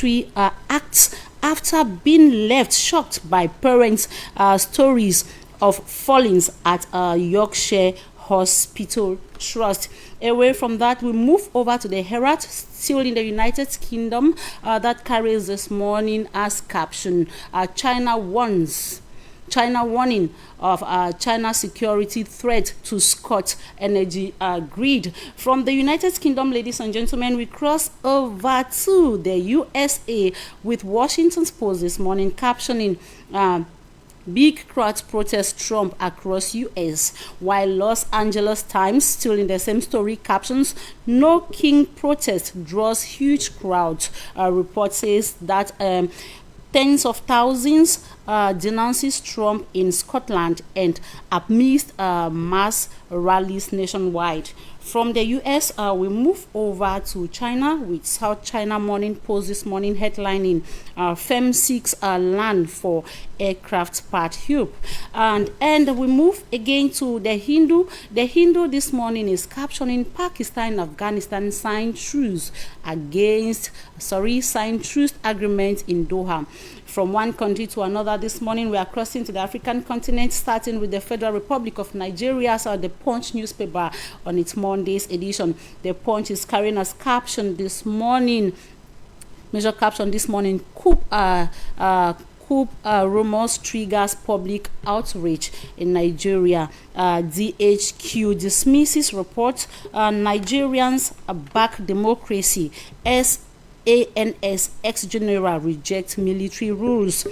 military acts after being left shocked by parents' stories of fallings at Yorkshire Hospital Trust. Away from that, we move over to the Herald, still in the United Kingdom, that carries this morning as caption, China warning of China's security threat to Scott energy grid. From the United Kingdom, ladies and gentlemen, we cross over to the USA with Washington's Post this morning captioning, big crowd protest Trump across U.S. While Los Angeles Times, still in the same story, captions, no king protest draws huge crowds. Report says that tens of thousands denounces Trump in Scotland and amidst mass rallies nationwide. From the U.S., we move over to China with South China Morning Post this morning headlining, firm seeks land for aircraft part help. And we move again to the Hindu. The Hindu this morning is captioning Pakistan and Afghanistan signed truce agreement in Doha. From one country to another this morning, we are crossing to the African continent, starting with the Federal Republic of Nigeria. So the Punch newspaper on its Monday's edition. The Punch is carrying as caption this morning, major caption this morning, coup rumors triggers public outrage in Nigeria. DHQ dismisses report, Nigerians back democracy. ANS ex-general rejects military rules.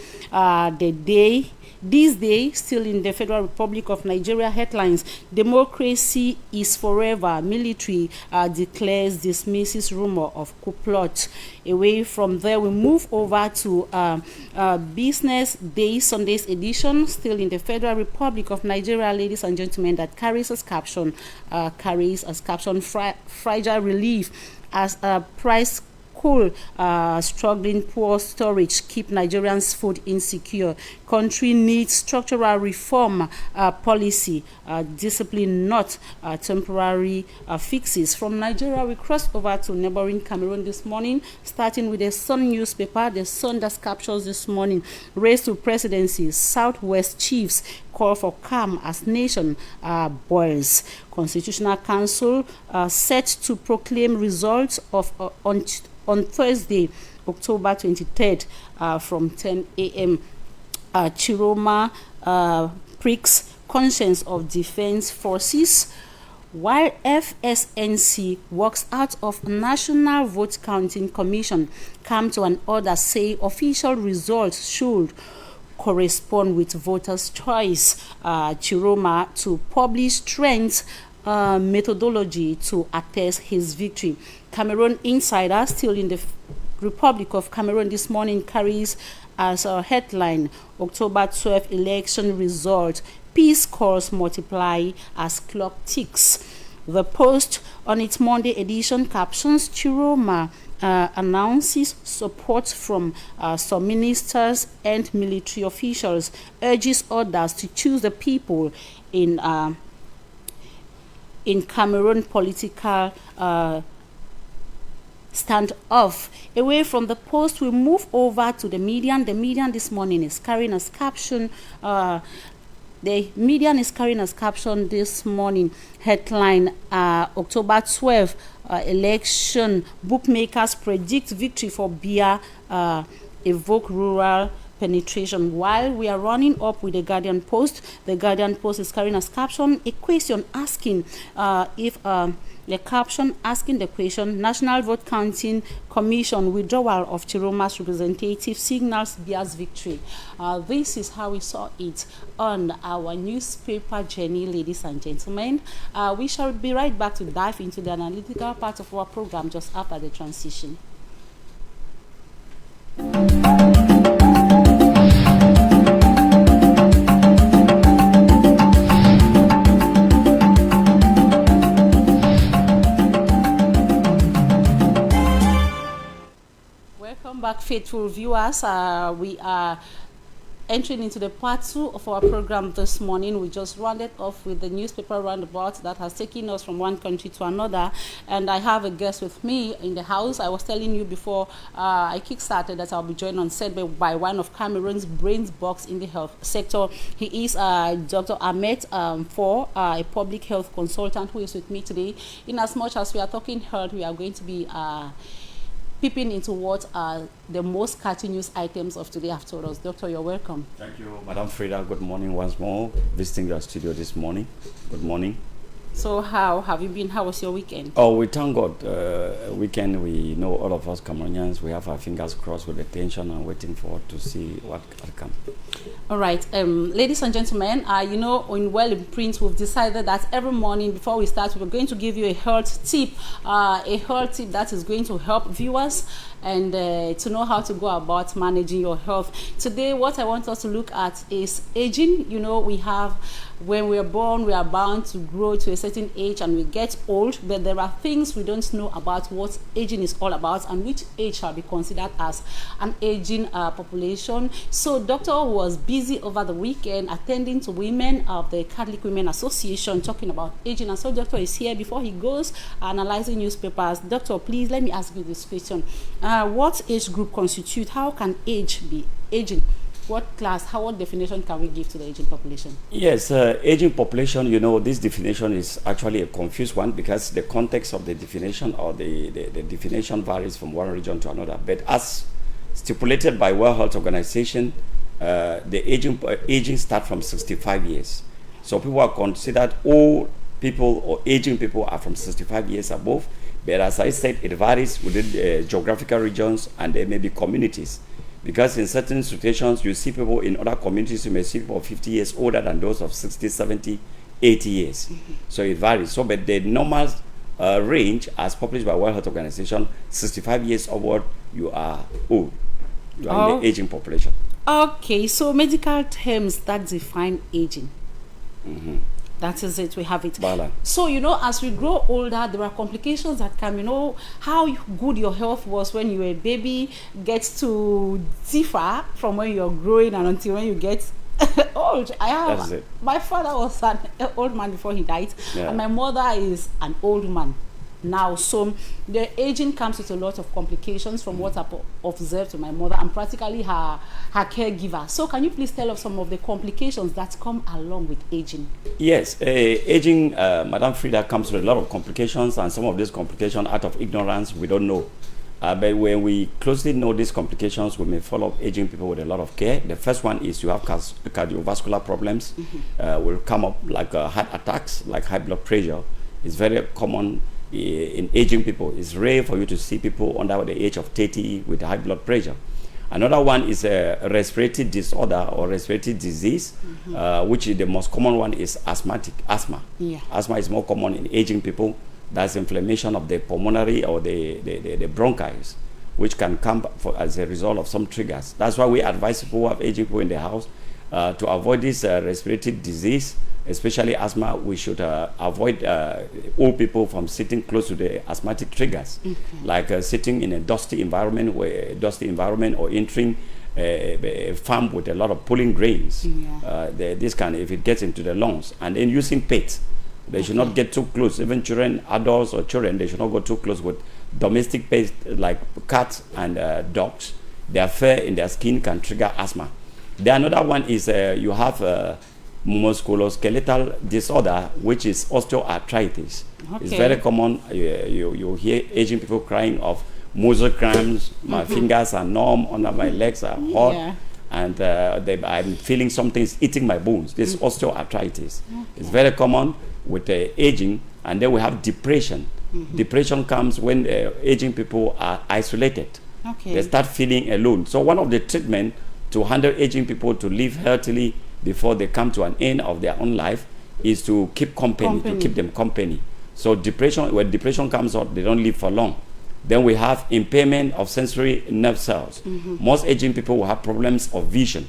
This day, still in the Federal Republic of Nigeria headlines, democracy is forever. Military dismisses rumor of coup plot. Away from there, we move over to Business Day, Sunday's edition, still in the Federal Republic of Nigeria, ladies and gentlemen, that carries as caption, fragile relief as price coal, struggling poor storage keep Nigerians food insecure. Country needs structural reform policy, discipline, not temporary fixes. From Nigeria, we cross over to neighboring Cameroon this morning, starting with the Sun newspaper. The Sun that captures this morning, race to presidency, Southwest chiefs call for calm as nation boils. Constitutional Council set to proclaim results of on Thursday, October 23rd, from 10 a.m. Chiroma pricks conscience of defense forces, while FSNC works out of National Vote Counting Commission come to an order say official results should correspond with voters' choice. Chiroma to publish trends methodology to attest his victory. Cameroon Insider, still in the Republic of Cameroon this morning, carries as a headline, October 12th election result, peace calls multiply as clock ticks. The Post on its Monday edition captions, Chiroma announces support from some ministers and military officials, urges others to choose the people in Cameroon political standoff. Away from the Post, we move over to the Median. The Median this morning is carrying as caption. The Median is carrying as caption this morning headline, October 12th election. Bookmakers predict victory for Bia, evoke rural penetration. While we are running up with the Guardian Post is carrying as caption a question asking the question, National Vote Counting Commission withdrawal of Chiroma's representative signals Bia's victory. This is how we saw it on our newspaper journey, ladies and gentlemen. We shall be right back to dive into the analytical part of our program just after the transition. Welcome back, faithful viewers. We are entering into the part 2 of our program this morning. We just rounded off with the newspaper roundabout that has taken us from one country to another, and I have a guest with me in the house. I was telling you before I kickstarted that I'll be joined on set by one of Cameroon's brains box in the health sector. He is Dr. Ahmed for a public health consultant who is with me today. In as much as we are talking health, we are going to be peeping into what are the most catchy news items of today after us. Doctor, you're welcome. Thank you, Madam Frida. Good morning once more. Visiting your studio this morning. Good morning. So how have you been? How was your weekend? Oh, we thank God. Weekend, we know all of us Cameroonians, we have our fingers crossed with the tension and waiting for to see what will come. All right, ladies and gentlemen, you know, in Well in Print, we've decided that every morning before we start, we're going to give you a health tip that is going to help viewers and to know how to go about managing your health. Today, what I want us to look at is aging. You know, when we are born, we are bound to grow to a certain age and we get old, but there are things we don't know about what aging is all about and which age shall be considered as an aging population. So doctor was busy over the weekend attending to women of the Catholic Women Association talking about aging, and so doctor is here before he goes analyzing newspapers. Doctor, please let me ask you this question. What age group constitute? How can age be aging? What definition can we give to the aging population? Yes, aging population, you know, this definition is actually a confused one because the context of the definition or the definition varies from one region to another. But as stipulated by World Health Organization, the aging start from 65 years. So people are considered old people or aging people are from 65 years above. But as I said, it varies within geographical regions and there may be communities. Because in certain situations, you see people in other communities, you may see people 50 years older than those of 60, 70, 80 years. Mm-hmm. So it varies. So, but the normal range, as published by World Health Organization, 65 years upward, you are old. You are in the aging population. Okay, so medical terms that define aging. Mm-hmm. That is it, we have it. Bala. So, you know, as we grow older, there are complications that come. You know, how good your health was when you were a baby gets to differ from when you're growing and until when you get old. My father was an old man before he died, and my mother is an old man now. So the aging comes with a lot of complications from what I've observed to my mother. I'm practically her caregiver. So can you please tell us some of the complications that come along with aging? Yes, aging, Madam Frida, comes with a lot of complications, and some of these complications out of ignorance we don't know. But when we closely know these complications, we may follow up aging people with a lot of care. The first one is you have cardiovascular problems. Mm-hmm. Will come up like heart attacks, like high blood pressure. It's very common in aging people. It's rare for you to see people under the age of 30 with high blood pressure. Another one is a respiratory disorder or respiratory disease, mm-hmm. Which is the most common one is asthma. Yeah. Asthma is more common in aging people. That's inflammation of the pulmonary or the bronchi, which can come as a result of some triggers. That's why we advise people who have aging people in the house to avoid this respiratory disease, especially asthma. We should avoid old people from sitting close to the asthmatic triggers, like sitting in a dusty environment or entering a farm with a lot of pollen grains. Yeah. If it gets into the lungs, and then using pets. They should not get too close. Even children, adults or children, they should not go too close with domestic pets like cats and dogs. Their fur in their skin can trigger asthma. The another one is you have musculoskeletal disorder, which is osteoarthritis. Okay. It's very common. You hear aging people crying of muscle cramps. My fingers are numb, under my legs are hot. Yeah. And I'm feeling something is eating my bones. This osteoarthritis. It's very common with aging. And then we have depression. Depression comes when aging people are isolated. Okay. They start feeling alone. So one of the treatments to handle aging people to live healthily before they come to an end of their own life is to keep company. To keep them company. So depression, when depression comes out, they don't live for long. Then we have impairment of sensory nerve cells. Most aging people will have problems of vision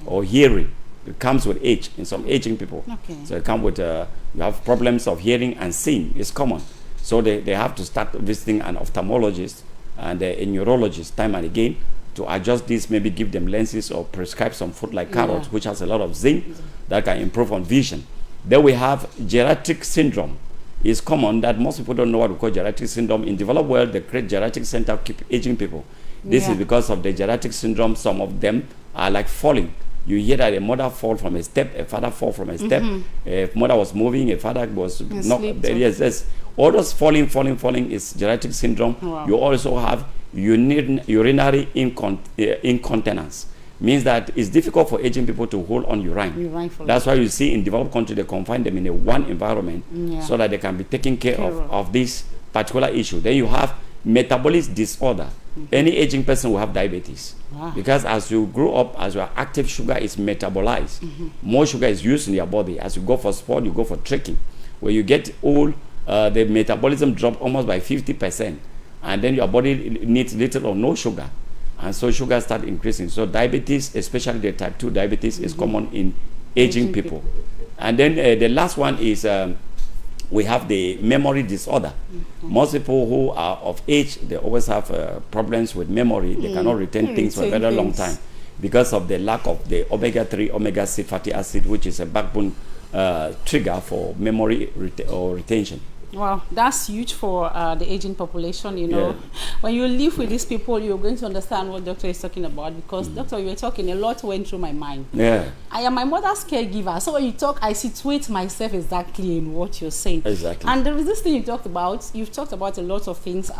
or hearing. It comes with age in some aging people. Okay. So it comes with, you have problems of hearing and seeing. It's common. So they have to start visiting an ophthalmologist and a neurologist time and again to adjust this, maybe give them lenses or prescribe some food like carrots, which has a lot of zinc that can improve on vision. Then we have geriatric syndrome. It's common that most people don't know what we call geriatric syndrome. In developed world, the great geriatric center keep aging people. This is because of the geriatric syndrome. Some of them are like falling. You hear that a mother fall from a step, a father fall from a step. A mother was moving, a father was not. Yes. All those falling is geriatric syndrome. Wow. You also have urinary incontinence. Means that it's difficult for aging people to hold on urine. That's why you see in developed countries they confine them in a one environment so that they can be taken care of this particular issue. Then you have metabolic disorder. Any aging person will have diabetes. Because as you grow up, as your active, sugar is metabolized. More sugar is used in your body. As you go for sport, you go for trekking. When you get old, the metabolism drops almost by 50%. And then your body needs little or no sugar. And so sugar start increasing. So diabetes, especially the type 2 diabetes, is common in aging people. And then the last one is we have the memory disorder. Most people who are of age, they always have problems with memory. They cannot retain things for a very long time because of the lack of the omega-3, omega-6 fatty acid, which is a backbone trigger for memory or retention. Wow, that's huge for the aging population, you know. When you live with these people, you're going to understand what doctor is talking about, because doctor, you were talking, a lot went through my mind. I am my mother's caregiver, so when you talk, I situate myself exactly in what you're saying. And there is this thing you talked about. You've talked about a lot of things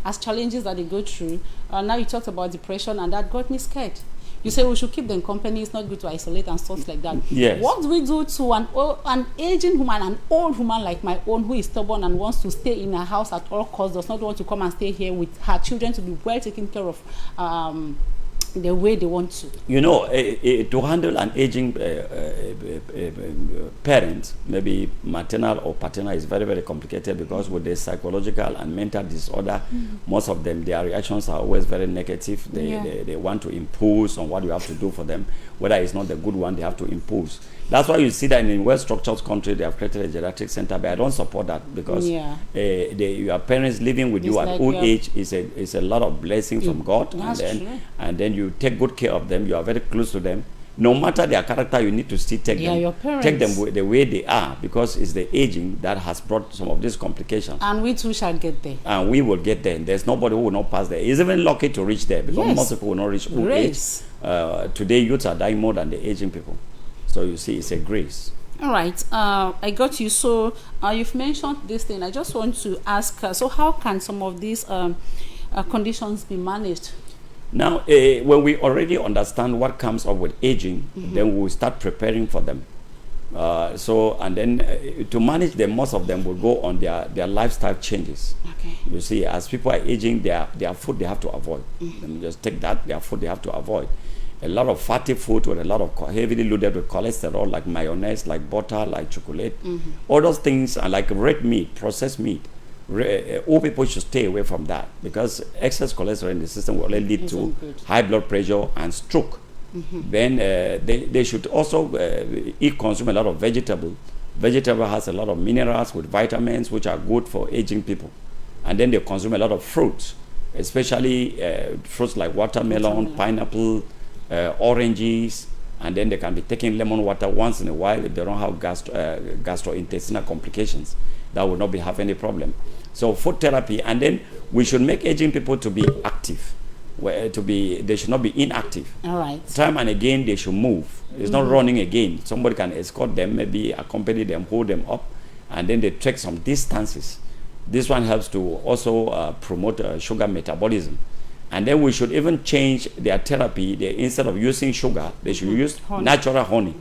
as challenges that they go through. Now you talked about depression, and that got me scared. You say we should keep them company. It's not good to isolate and stuff like that. What do we do to an aging woman, an old woman like my own, who is stubborn and wants to stay in her house at all costs, does not want to come and stay here with her children to be well taken care of the way they want to? You know, to handle an aging parent, maybe maternal or paternal, is very, very complicated, because with the psychological and mental disorder, most of them, their reactions are always very negative. They want to impose on what you have to do for them. Whether it's not the good one, they have to impose. That's why you see that in well-structured countries, they have created a geriatric center, but I don't support that, because your parents living with you at old age is a lot of blessing from God, and then you take good care of them. You are very close to them. No matter their character, you need to still take them. Your parents. Take them the way they are, because it's the aging that has brought some of these complications. And we too shall get there. And we will get there. There's nobody who will not pass there. It's even lucky to reach there, because most people will not reach old age. Today, youths are dying more than the aging people. So you see, it's a grace. All right, I got you. So you've mentioned this thing. I just want to ask, so how can some of these conditions be managed? Now, when we already understand what comes up with aging, then we'll start preparing for them. And then to manage them, most of them will go on their lifestyle changes. You see, as people are aging, their food they have to avoid. Let me just take that, their food they have to avoid. A lot of fatty food with a lot of heavily loaded with cholesterol, like mayonnaise, like butter, like chocolate. All those things are like red meat, processed meat. All people should stay away from that, because excess cholesterol in the system will only lead to high blood pressure and stroke. Then they should also consume a lot of vegetable. Vegetable has a lot of minerals with vitamins, which are good for aging people. And then they consume a lot of fruits, especially fruits like watermelon, pineapple, oranges, and then they can be taking lemon water once in a while if they don't have gastrointestinal complications. That will not have any problem. So food therapy, and then we should make aging people to be active. They should not be inactive. All right. Time and again they should move. It's not running again. Somebody can escort them, maybe accompany them, hold them up, and then they trek some distances. This one helps to also promote sugar metabolism. And then we should even change their therapy. Instead of using sugar, they should use natural honey.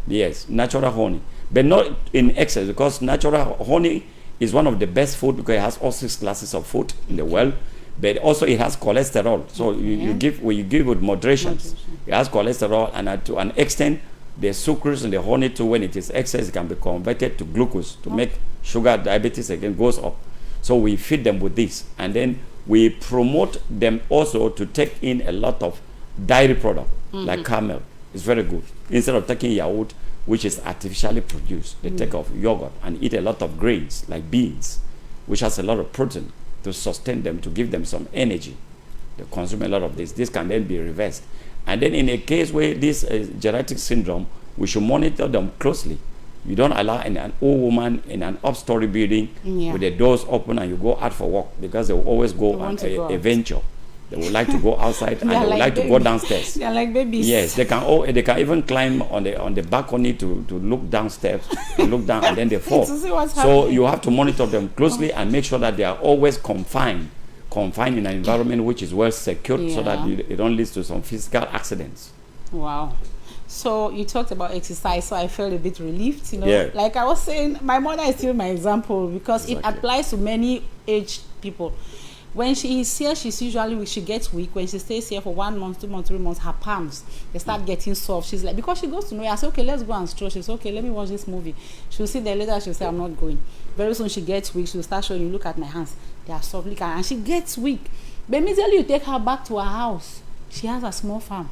Yes, natural honey. But not in excess, because natural honey is one of the best food, because it has all 6 classes of food in the world. But also it has cholesterol. So you give with moderation. It has cholesterol, and to an extent, the sucrose in the honey too, when it is excess, it can be converted to glucose to make sugar diabetes again goes up. So we feed them with this, and then we promote them also to take in a lot of dairy product like camel. It's very good. Instead of taking yaourt, which is artificially produced, they take off yogurt and eat a lot of grains like beans, which has a lot of protein to sustain them, to give them some energy. they consume a lot of this can then be reversed. And then in a case where this geriatric syndrome, we should monitor them closely. You don't allow an old woman in an up-story building with the doors open and you go out for walk, because they will always go on a venture. They would like to go outside and they would like to go downstairs. They are like babies. Yes, they can even climb on the balcony to look downstairs, to look down, and then they fall. So you have to monitor them closely and make sure that they are always confined in an environment which is well secured, so that it don't lead to some physical accidents. Wow. So you talked about exercise, so I felt a bit relieved, Like I was saying, my mother is still my example, because it applies to many aged people. When she is here, she gets weak. When she stays here for 1 month, 2 months, 3 months, her palms, they start getting soft. She's like, because she goes to know, I say, okay, let's go and stroll. She's okay, let me watch this movie. She'll sit there later, she'll say, I'm not going. Very soon she gets weak, she'll start showing you, look at my hands, they are soft, and she gets weak. But immediately you take her back to her house, she has a small farm.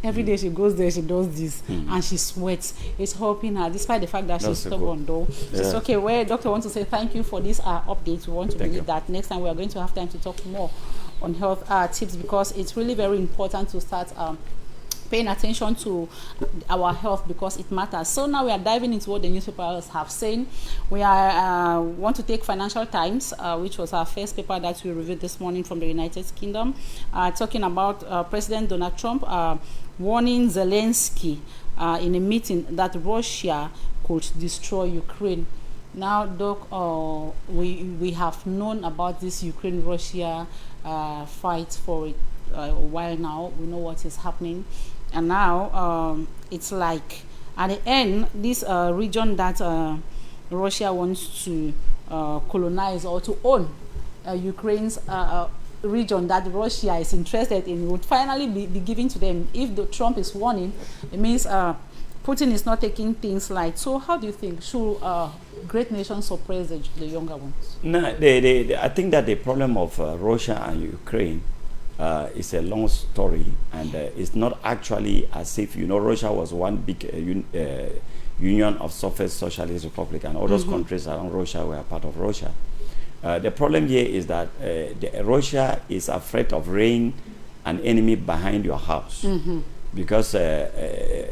Every day she goes there, she does this, and she sweats. It's helping her, despite the fact that she's stubborn, though. It's okay. Well, doctor wants to say thank you for this update. We want to believe that next time we are going to have time to talk more on health tips, because it's really very important to start paying attention to our health, because it matters. So now we are diving into what the newspapers have said. We are want to take Financial Times, which was our first paper that we reviewed this morning from the United Kingdom, talking about President Donald Trump warning Zelensky in a meeting that Russia could destroy Ukraine. Now, Doc, we have known about this Ukraine-Russia fight for a while now. We know what is happening. And now it's like, at the end, this region that Russia wants to colonize or to own, Ukraine's region that Russia is interested in, would finally be given to them. If the Trump is warning, it means Putin is not taking things light. So how do you think, should great nations suppress the younger ones? No, I think that the problem of Russia and Ukraine is a long story, and it's not actually as if, Russia was one big union of Soviet Socialist Republic, and all those countries around Russia were part of Russia. The problem here is that Russia is afraid of rain an enemy behind your house, because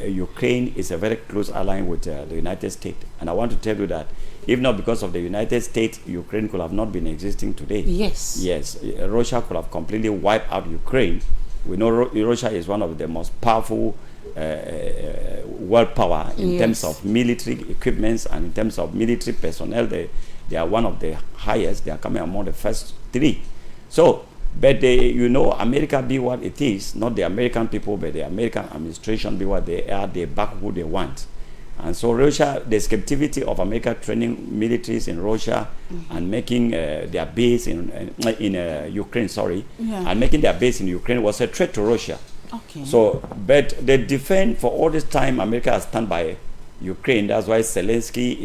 Ukraine is a very close ally with the United States. And I want to tell you that if not because of the United States, Ukraine could have not been existing today. Yes. Yes, Russia could have completely wiped out Ukraine. We know Russia is one of the most powerful world power in terms of military equipments and in terms of military personnel. They are one of the highest. They are coming among the first three. So, but America be what it is, not the American people, but the American administration be what they are. They back who they want. And so Russia, the skepticity of America training militaries in Russia and making their base in Ukraine, and making their base in Ukraine was a threat to Russia. Okay. So, but they defend for all this time. America has stand by Ukraine. That's why Zelensky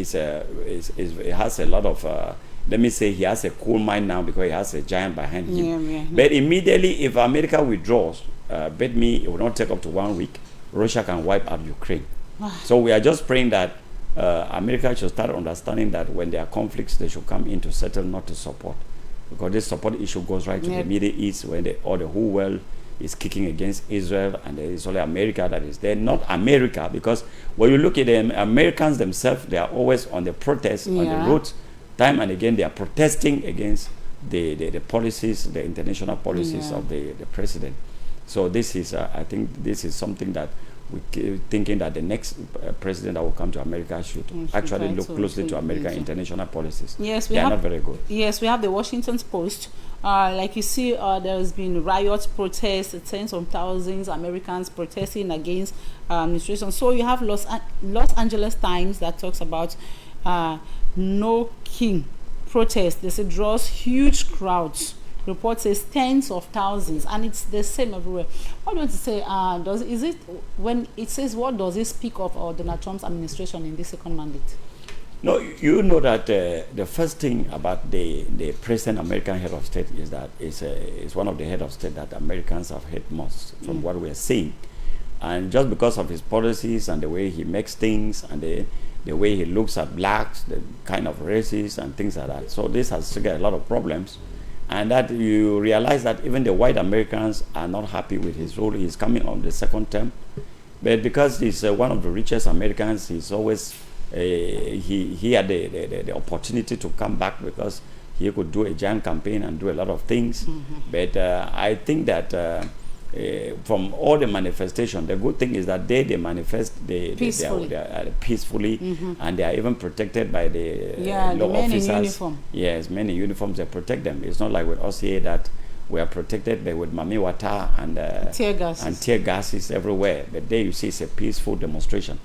has a lot of. Let me say he has a cool mind now because he has a giant behind him. But immediately, if America withdraws, bet me it will not take up to 1 week. Russia can wipe out Ukraine. So we are just praying that America should start understanding that when there are conflicts, they should come in to settle, not to support. Because this support issue goes right to the Middle East, when the whole world is kicking against Israel, and there is only America that is there. Not America, because when you look at them, Americans themselves, they are always on the protest on the roads. Time and again, they are protesting against the policies, the international policies of the president. So this is, I think, this is something that we're thinking that the next president that will come to America should actually look closely to American international policies. Yes, they are not very good. Yes, we have the Washington Post. Like you see, there has been riots, protests, tens of thousands of Americans protesting against administration. So you have Los Angeles Times that talks about no king protest. They say draws huge crowds. Report says tens of thousands, and it's the same everywhere. What do you want to say? When it says, what does it speak of Donald Trump's administration in this second mandate? No, you know that the first thing about the present American head of state is that it's one of the head of state that Americans have hate most from what we are seeing. And just because of his policies and the way he makes things and the way he looks at blacks, the kind of races and things like that. So this has triggered a lot of problems. And that you realize that even the white Americans are not happy with his role. He's coming on the second term. But because he's one of the richest Americans, he's always, he had the opportunity to come back because he could do a giant campaign and do a lot of things. But I think that from all the manifestation, the good thing is that they manifest peacefully, they are peacefully, and they are even protected by the law officers. Uniform. Yes, many uniforms, they protect them. It's not like with us here that we are protected by with mami water and tear gases everywhere. But there you see it's a peaceful demonstration.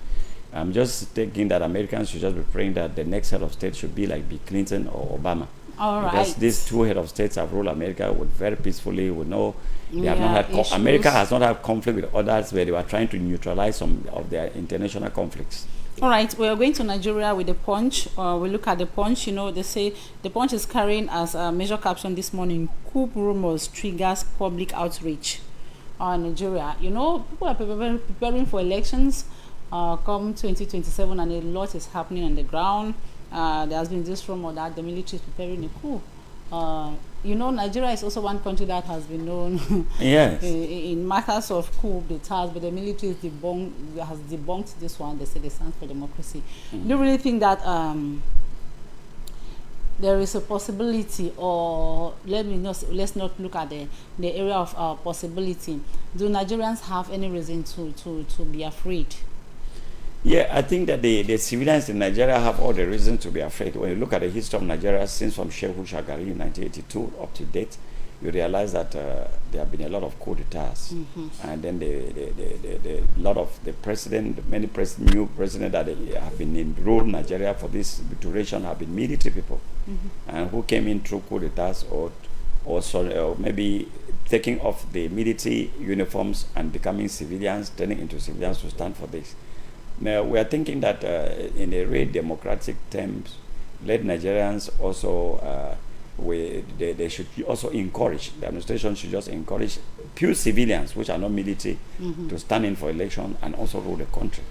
I'm just thinking that Americans should just be praying that the next head of state should be like Bill Clinton or Obama. All because right. these two head of states have ruled America with very peacefully, with no, they have not had America has not had conflict with others where they were trying to neutralize some of their international conflicts. All right, we are going to Nigeria with the Punch. We look at the Punch. You know, they say the Punch is carrying as a major caption this morning: "Coup rumors triggers public outrage." Nigeria. You know, people are preparing for elections come 2027, and a lot is happening on the ground. There has been this rumor that the military is preparing a coup. You know, Nigeria is also one country that has been known yes. in matters of coup d'etats, but the military has debunked this one. They say they stand for democracy. Do you really think that there is a possibility, or let's not look at the area of possibility? Do Nigerians have any reason to be afraid? Yeah, I think that the civilians in Nigeria have all the reason to be afraid. When you look at the history of Nigeria since from Shehu Shagari in 1982 up to date, you realize that there have been a lot of coup d'etats, and then the lot of the president, many new presidents that have been in rule Nigeria for this duration have been military people, and who came in through coup d'etats or maybe taking off the military uniforms and becoming civilians, turning into civilians to stand for this. Now, we are thinking that in a real democratic terms, let Nigerians also, they should also encourage, the administration should just encourage pure civilians, which are not military, to stand in for election and also rule the country.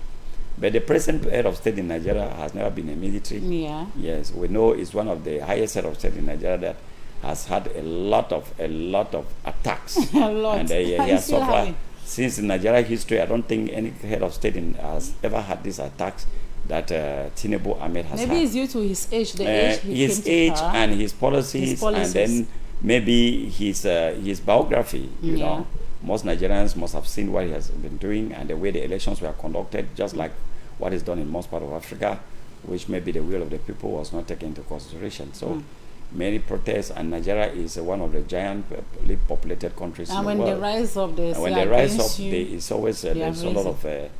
But the present head of state in Nigeria has never been a military. Yeah. Yes, we know it's one of the highest head of state in Nigeria that has had a lot of attacks. A lot. And he has suffered. Since in Nigeria history, I don't think any head of state has ever had these attacks that Tinubu Ahmed has had. Maybe it's due to his age, his age and his policies, and then maybe his biography. You know, most Nigerians must have seen what he has been doing and the way the elections were conducted, just like what is done in most part of Africa, which maybe the will of the people was not taken into consideration. So. Many protests, and Nigeria is one of the giant populated countries in the world. And when the rise of the it's always there's a lot of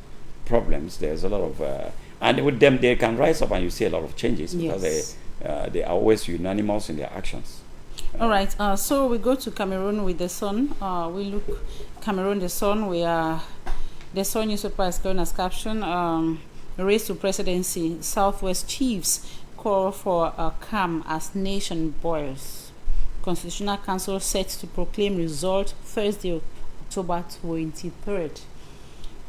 problems. There's a lot of and with them they can rise up and you see a lot of changes because they are always unanimous in their actions. All right. So we go to Cameroon with the Sun. We look Cameroon, the Sun. The Sun newspaper is going as caption: race to presidency. Southwest chiefs call for a calm as nation boils. Constitutional Council set to proclaim result Thursday, October 23rd.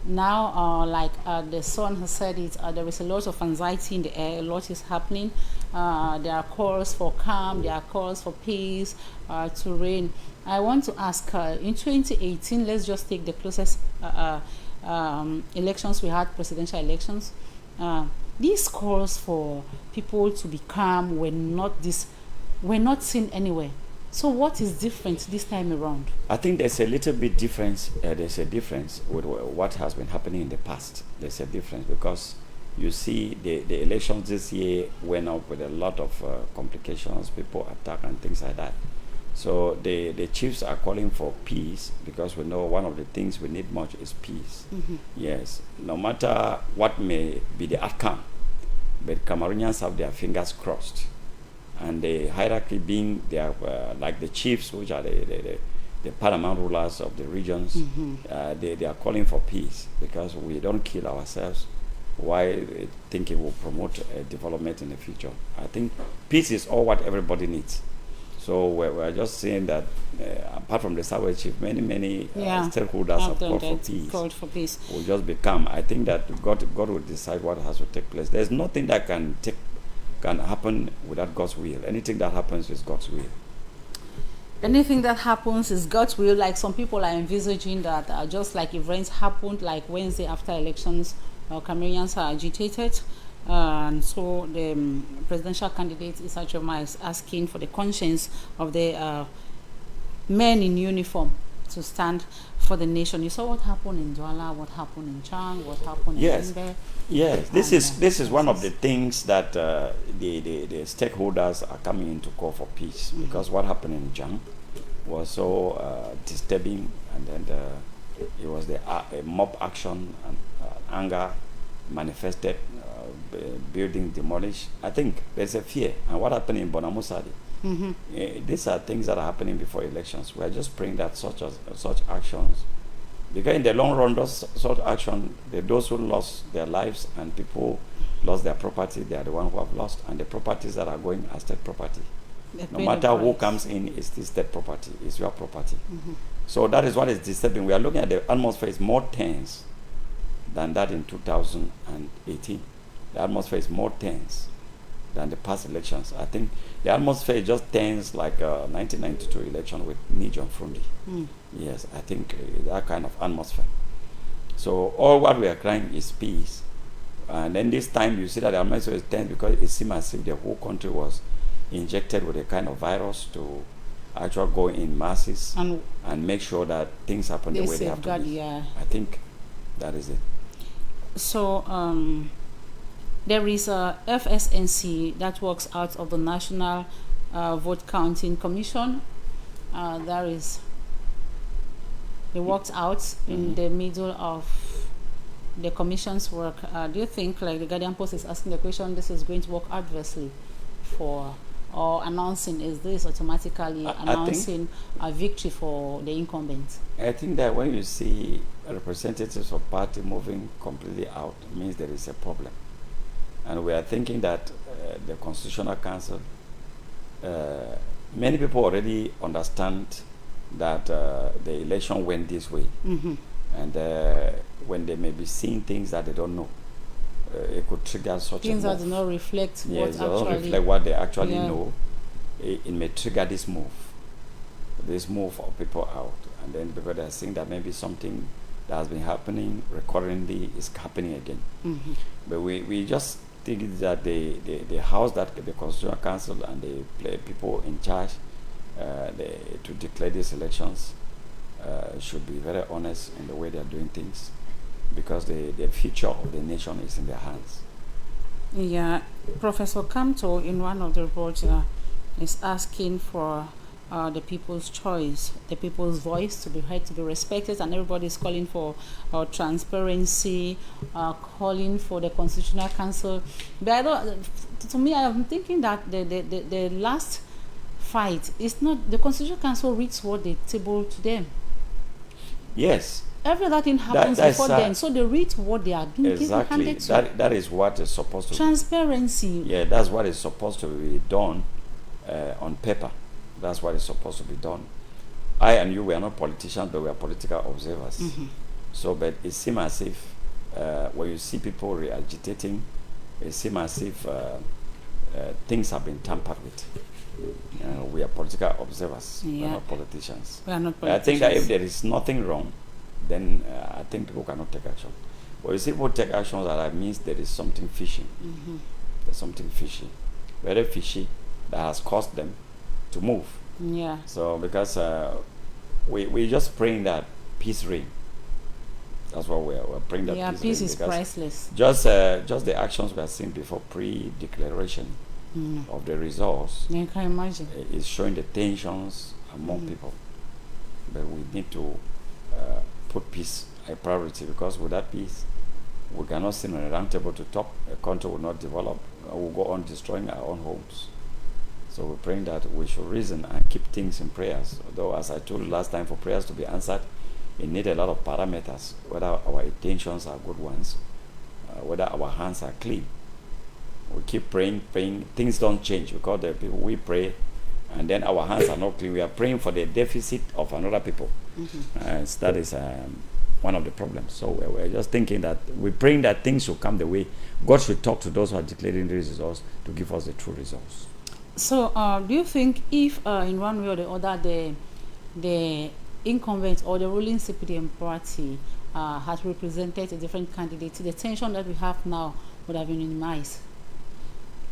Now, like the Sun has said it, there is a lot of anxiety in the air, a lot is happening. There are calls for calm, there are calls for peace to reign. I want to ask, in 2018, let's just take the closest elections we had, presidential elections. These calls for people to be calm were not seen anywhere. So what is different this time around? I think there's a little bit difference. There's a difference with what has been happening in the past. There's a difference because you see the elections this year went up with a lot of complications, people attack and things like that. So the chiefs are calling for peace because we know one of the things we need much is peace. Yes, no matter what may be the outcome, but Cameroonians have their fingers crossed. And the hierarchy being they are like the chiefs, which are the paramount rulers of the regions, they are calling for peace because we don't kill ourselves while thinking we'll promote development in the future. I think peace is all what everybody needs. So we're just saying that apart from the Southwest chief, many stakeholders have called for peace. We'll just be calm. I think that God will decide what has to take place. There's nothing that can happen without God's will. Anything that happens is God's will. anything that happens is God's will. Like some people are envisaging that just like events happened like Wednesday after elections, Cameroonians are agitated. And so the presidential candidate Issa Choma is asking for the conscience of the men in uniform to stand for the nation. You saw what happened in Douala, what happened in Chang, what happened in Limbe. Yes, this is one of the things that the stakeholders are coming in to call for peace, because what happened in Chang was so disturbing, and then it was the mob action and anger manifested, building demolished. I think there's a fear, and what happened in Bonamusadi. These are things that are happening before elections. We are just praying that such actions, because in the long run, such action, those who lost their lives and people lost their property, they are the ones who have lost, and the properties that are going are state property. No matter who comes in, it's the state property, it's your property. So that is what is disturbing. We are looking at the atmosphere is more tense than that in 2018. The atmosphere is more tense than the past elections. I think the atmosphere is just tense like 1992 election with Nijon Frundi. Yes, I think that kind of atmosphere. So all what we are crying is peace. And then this time you see that the atmosphere is tense because it seems as if the whole country was injected with a kind of virus to actually go in masses and make sure that things happen the way they have to be. Yeah. I think that is it. So there is a FSNC that works out of the National Vote Counting Commission. It works out in the middle of the commission's work. Do you think, like the Guardian Post is asking the question, this is going to work adversely for, or announcing, is this automatically announcing a victory for the incumbent? I think that when you see representatives of party moving completely out, it means there is a problem. And we are thinking that the Constitutional Council, many people already understand that the election went this way. And when they may be seeing things that they don't know, it could trigger such things a move. that do not reflect what Yes, don't reflect what they actually know. It may trigger this move of people out. And then because they're seeing that maybe something that has been happening recurrently is happening again. But we just think that the house, that the Constitutional Council and the people in charge to declare these elections should be very honest in the way they are doing things, because the future of the nation is in their hands. Yeah, Professor Kamto in one of the reports is asking for the people's choice, the people's voice to be heard, to be respected, and everybody is calling for transparency, calling for the Constitutional Council. But to me, I'm thinking that the last fight is not the Constitutional Council reads what they table to them. Yes. Every other thing happens before then, so they read what they are doing. Exactly. That is what is supposed to transparency. Yeah, that's what is supposed to be done on paper. That's what is supposed to be done. I and you, we are not politicians, but we are political observers. So, but it seems as if when you see people re-agitating, it seems as if things have been tampered with. We are political observers. We are not politicians. We are not politicians. I think that if there is nothing wrong, then I think people cannot take action. But you see people take actions, that means there is something fishy. There's something fishy, very fishy, that has caused them to move. Yeah. So because we're just praying that peace reign. That's what we're praying, that peace is priceless. Just the actions we have seen before pre-declaration of the results. You can imagine. Is showing the tensions among people. But we need to put peace a priority, because with that peace, we cannot sit on a round table to talk. A country will not develop. We'll go on destroying our own homes. So we're praying that we should reason and keep things in prayers. Although, as I told you last time, for prayers to be answered, it needs a lot of parameters, whether our intentions are good ones, whether our hands are clean. We keep praying, things don't change, because the people we pray, and then our hands are not clean. We are praying for the deficit of another people. So that is one of the problems. So we're just thinking that we're praying that things should come the way God should talk to those who are declaring the results to give us the true results. So, do you think if, in one way or the other, the incumbent or the ruling CPDM party had represented a different candidate, the tension that we have now would have been minimized?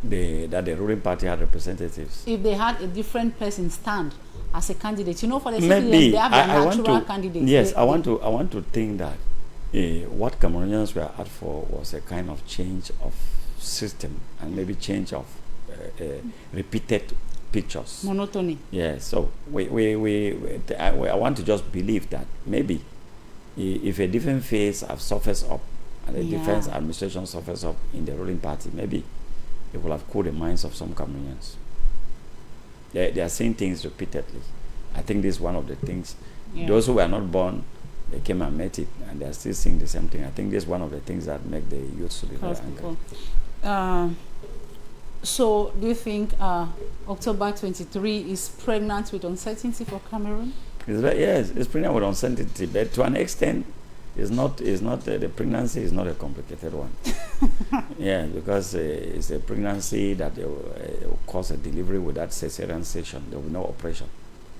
That the ruling party had representatives. If they had a different person stand as a candidate, for the CPDM, Maybe they have a I want natural to. candidate. Yes, I want to think that what Cameroonians were out for was a kind of change of system and maybe change of repeated pictures. Monotony. Yeah, so I want to just believe that maybe if a different phase have surfaced up and a defense administration surfaces up in the ruling party, maybe it will have cooled the minds of some Cameroonians. They are saying things repeatedly. I think this is one of the things. Yeah. Those who were not born, they came and met it, and they are still saying the same thing. I think this is one of the things that make the youth to be very angry. So, do you think October 23 is pregnant with uncertainty for Cameroon? Yes, it's pregnant with uncertainty, but to an extent, it's not. The pregnancy is not a complicated one. Yeah, because it's a pregnancy that will cause a delivery without cesarean section. There will be no operation.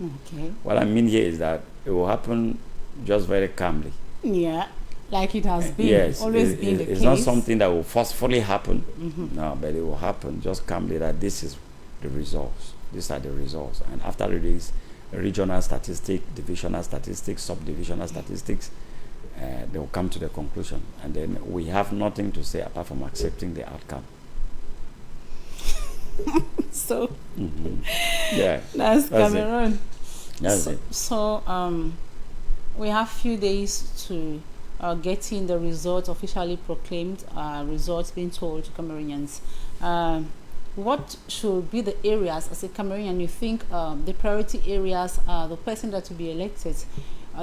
Okay. What I mean here is that it will happen just very calmly. Yeah, like it has been. Yes, always been the case. It's not something that will forcefully happen. Mm-hmm. No, but it will happen just calmly. That this is the results. These are the results, and after release, regional statistics, divisional statistics, subdivisional statistics. They will come to the conclusion, and then we have nothing to say apart from accepting the outcome. So, yeah, that's Cameroon. That's it. So, we have few days to getting the results officially proclaimed. Results being told to Cameroonians. What should be the areas, as a Cameroonian, you think the priority areas are the person that will be elected?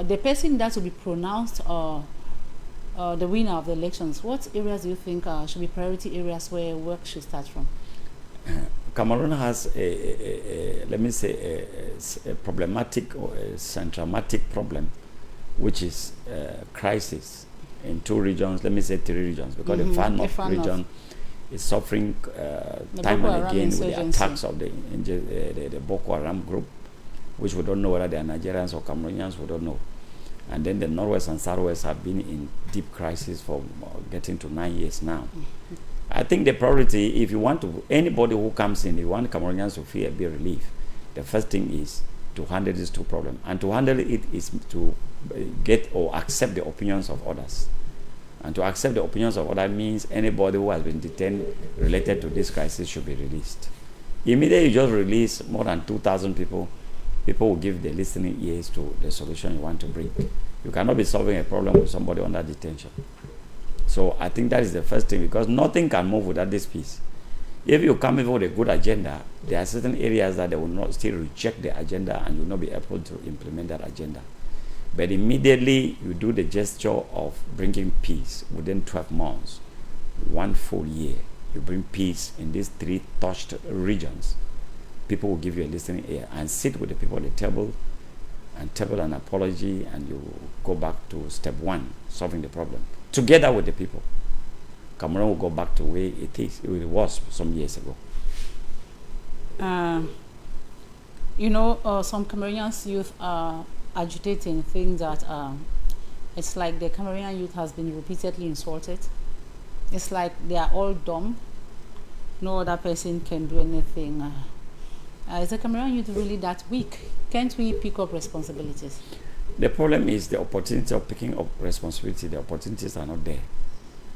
The person that will be pronounced the winner of the elections, what areas do you think should be priority areas where work should start from? Cameroon has let me say, a problematic or a centramatic problem, which is crisis in two regions, let me say 3 regions, because the far north region is suffering time and again with the attacks of the Boko Haram group, which we don't know whether they are Nigerians or Cameroonians, we don't know. And then the Northwest and Southwest have been in deep crisis for getting to 9 years now. I think the priority, if you want to, anybody who comes in, you want Cameroonians to feel a bit relief, the first thing is to handle these 2 problems. And to handle it is to get or accept the opinions of others. And to accept the opinions of others means anybody who has been detained related to this crisis should be released. Immediately you just release more than 2,000 people, people will give the listening ears to the solution you want to bring. You cannot be solving a problem with somebody under detention. So I think that is the first thing, because nothing can move without this piece. If you come in with a good agenda, there are certain areas that they will not still reject the agenda and you will not be able to implement that agenda. But immediately you do the gesture of bringing peace within 12 months, 1 full year, you bring peace in these 3 touched regions. People will give you a listening ear and sit with the people at the table and table an apology, and you go back to step 1, solving the problem, together with the people. Cameroon will go back to where it was some years ago. Some Cameroonian youth are agitating, things that it's like the Cameroonian youth has been repeatedly insulted. It's like they are all dumb. No other person can do anything. Is the Cameroonian youth really that weak? Can't we pick up responsibilities? The problem is the opportunity of picking up responsibility. The opportunities are not there.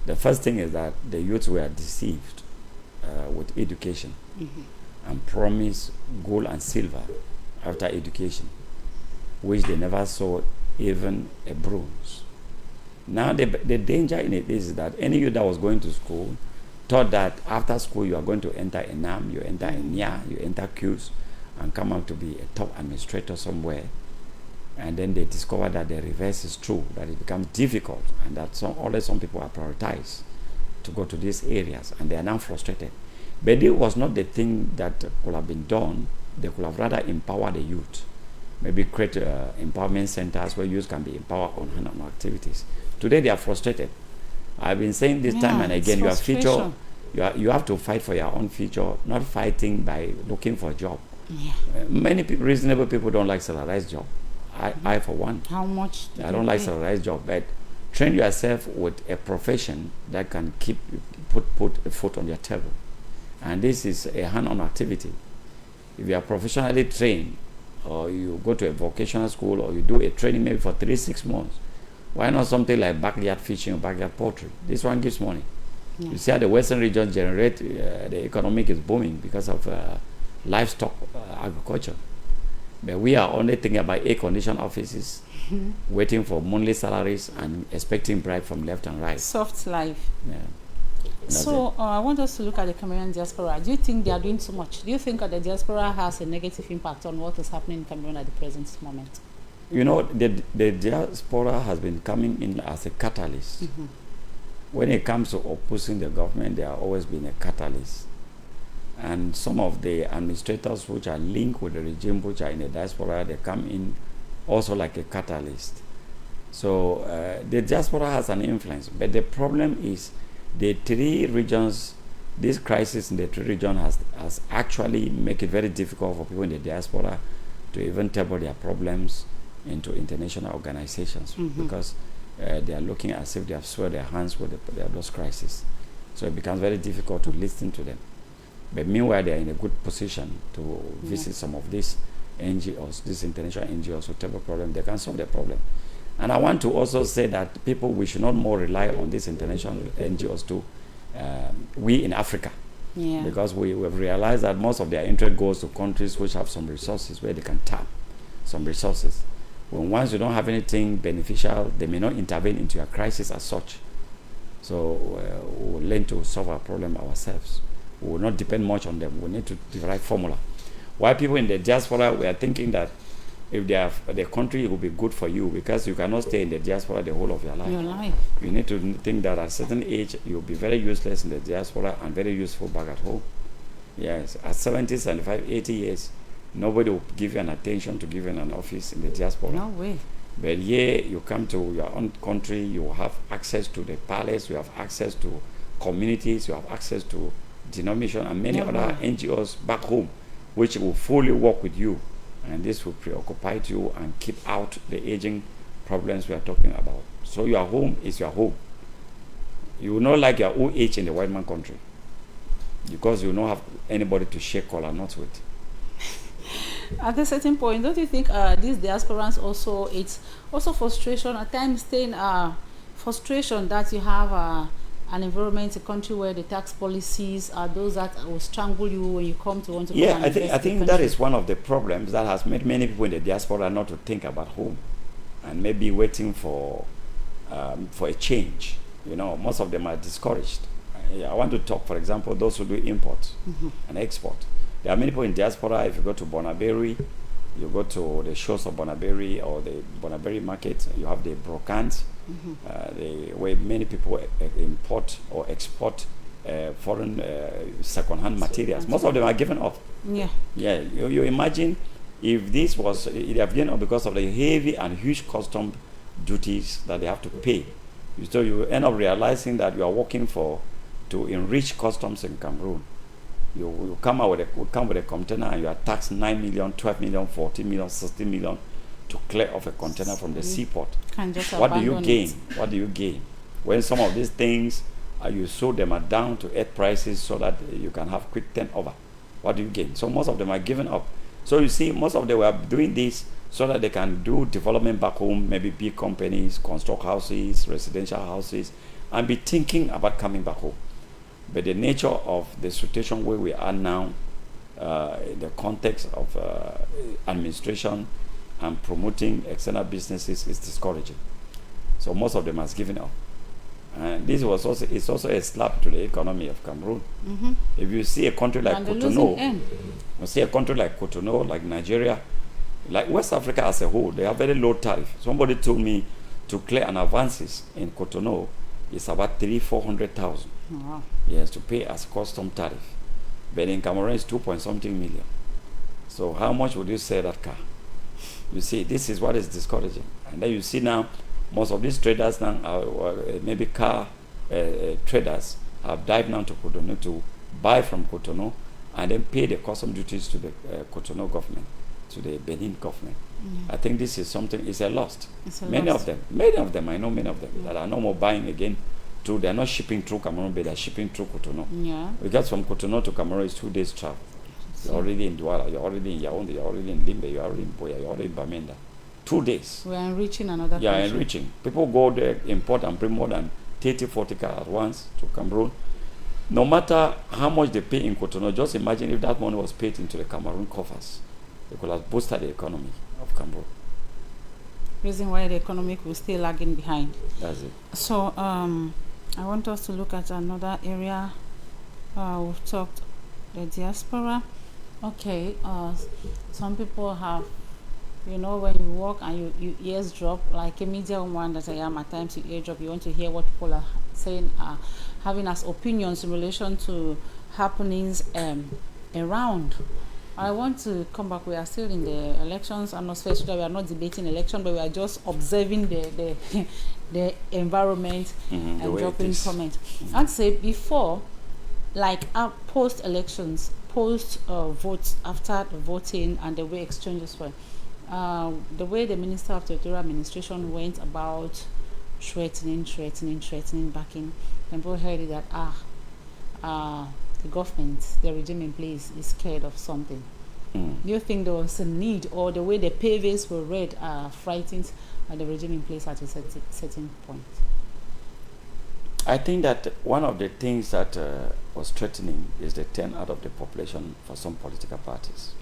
The first thing is that the youth were deceived with education and promised gold and silver after education, which they never saw even a bronze. Now the danger in it is that any youth that was going to school thought that after school you are going to enter a NAM, you enter a NIA, you enter QS, and come out to be a top administrator somewhere. And then they discover that the reverse is true, that it becomes difficult, and that some people are prioritized to go to these areas, and they are now frustrated. But it was not the thing that could have been done. They could have rather empowered the youth. Maybe create empowerment centers where youth can be empowered on hand-on activities. Today they are frustrated. I've been saying this time and again, you have featured You have to fight for your own future, not fighting by looking for a job. Yeah. Many reasonable people don't like salarized job. I for one. How much? I don't like salarized job, but train yourself with a profession that can put a foot on your table. And this is a hand-on activity. If you are professionally trained, or you go to a vocational school, or you do a training maybe for 3-6 months, why not something like backyard fishing or backyard poultry? This one gives money. Yeah. You see how the Western region generate, the economic is booming because of livestock agriculture. But we are only thinking about air-conditioned offices, waiting for monthly salaries and expecting bribe from left and right. Soft life. Yeah. So I want us to look at the Cameroon diaspora. Do you think they are doing too much? Do you think that the diaspora has a negative impact on what is happening in Cameroon at the present moment? You know, the diaspora has been coming in as a catalyst. When it comes to opposing the government, there have always been a catalyst. And some of the administrators which are linked with the regime, which are in the diaspora, they come in also like a catalyst. So the diaspora has an influence. But the problem is the three regions, this crisis in the three regions has actually made it very difficult for people in the diaspora to even table their problems into international organizations because they are looking as if they have swelled their hands with those crises. So it becomes very difficult to listen to them. But meanwhile, they are in a good position to visit some of these NGOs, these international NGOs who table problems. They can solve the problem. And I want to also say that we should not more rely on these international NGOs too. We in Africa, because we have realized that most of their interest goes to countries which have some resources where they can tap some resources. When once you don't have anything beneficial, they may not intervene into your crisis as such. So we'll learn to solve our problem ourselves. We will not depend much on them. We need to derive formula. Why people in the diaspora, we are thinking that if they have the country, it will be good for you because you cannot stay in the diaspora the whole of your life. You need to think that at a certain age, you'll be very useless in the diaspora and very useful back at home. Yes, at 70, 75, 80 years, nobody will give you an attention to give you an office in the diaspora. No way. But here, you come to your own country, you have access to the palace, you have access to communities, you have access to denomination and many other NGOs back home, which will fully work with you. And this will preoccupy you and keep out the aging problems we are talking about. So your home is your home. You will not like your old age in the white man country because you will not have anybody to share kola nuts with. At a certain point, don't you think these diasporans also, it's also frustration at times, staying frustration that you have an environment, a country where the tax policies are those that will strangle you when you come to want to I think that is one of the problems that has made many people in the diaspora not to think about home and maybe waiting for a change. You know, most of them are discouraged. I want to talk, for example, those who do import and export. There are many people in diaspora. If you go to Bonaberi, you go to the shores of Bonaberi or the Bonaberi market, you have the brocants, where many people import or export foreign second-hand materials. Most of them are given up. You imagine if this was, it have given up because of the heavy and huge custom duties that they have to pay. So you end up realizing that you are working to enrich customs in Cameroon. You come with a container and you are taxed 9 million, 12 million, 14 million, 16 million to clear off a container from the seaport. What do you gain? What do you gain? When some of these things, you sold them at down to earth prices so that you can have quick turnover. What do you gain? So most of them are giving up. So you see, most of them were doing this so that they can do development back home, maybe big companies, construct houses, residential houses, and be thinking about coming back home. But the nature of the situation where we are now, in the context of administration and promoting external businesses is discouraging. So most of them has given up. And this was also a slap to the economy of Cameroon. If you see a country like Cotonou, like Nigeria, like West Africa as a whole, they have very low tariff. Somebody told me to clear an advances in Cotonou is about 300,000-400,000. Wow. Yes, to pay as custom tariff. But in Cameroon, it's 2-something million. So how much would you sell that car? You see, this is what is discouraging. And then you see now, most of these traders now are maybe car traders. have dived down to Cotonou to buy from Cotonou and then pay the custom duties to the Cotonou government, to the Benin government. I think this is something, it's a loss. Many of them, I know many of them that are no more buying again. They're not shipping through Cameroon, but they're shipping through Cotonou. Yeah. Because from Cotonou to Cameroon is 2 days travel. You're already in Douala, you're already in Yaoundé, you're already in Limbe, you're already in Boya, you're already in Bamenda. 2 days. We're enriching another country. Yeah, enriching. People go there, import and bring more than 30, 40 cars at once to Cameroon. No matter how much they pay in Cotonou, just imagine if that money was paid into the Cameroon coffers. It could have boosted the economy of Cameroon. Reason why the economic will stay lagging behind. That's it. So I want us to look at another area. We've talked the diaspora. Okay, some people have, you know, when you walk and you ears drop, like a media woman that I am, at times you eardrop, you want to hear what people are saying, having as opinions in relation to happenings around. I want to come back. We are still in the elections atmosphere, so that we are not debating election, but we are just observing the environment and dropping comments. I'd say before, like post elections, post votes, after the voting and the way exchanges were, the way the Minister of Territorial Administration went about threatening, backing, people heard it that the government, the regime in place, is scared of something. Do you think there was a need, or the way the papers were read frightened the regime in place at a certain point? I think that one of the things that was threatening is the turnout of the population for some political parties.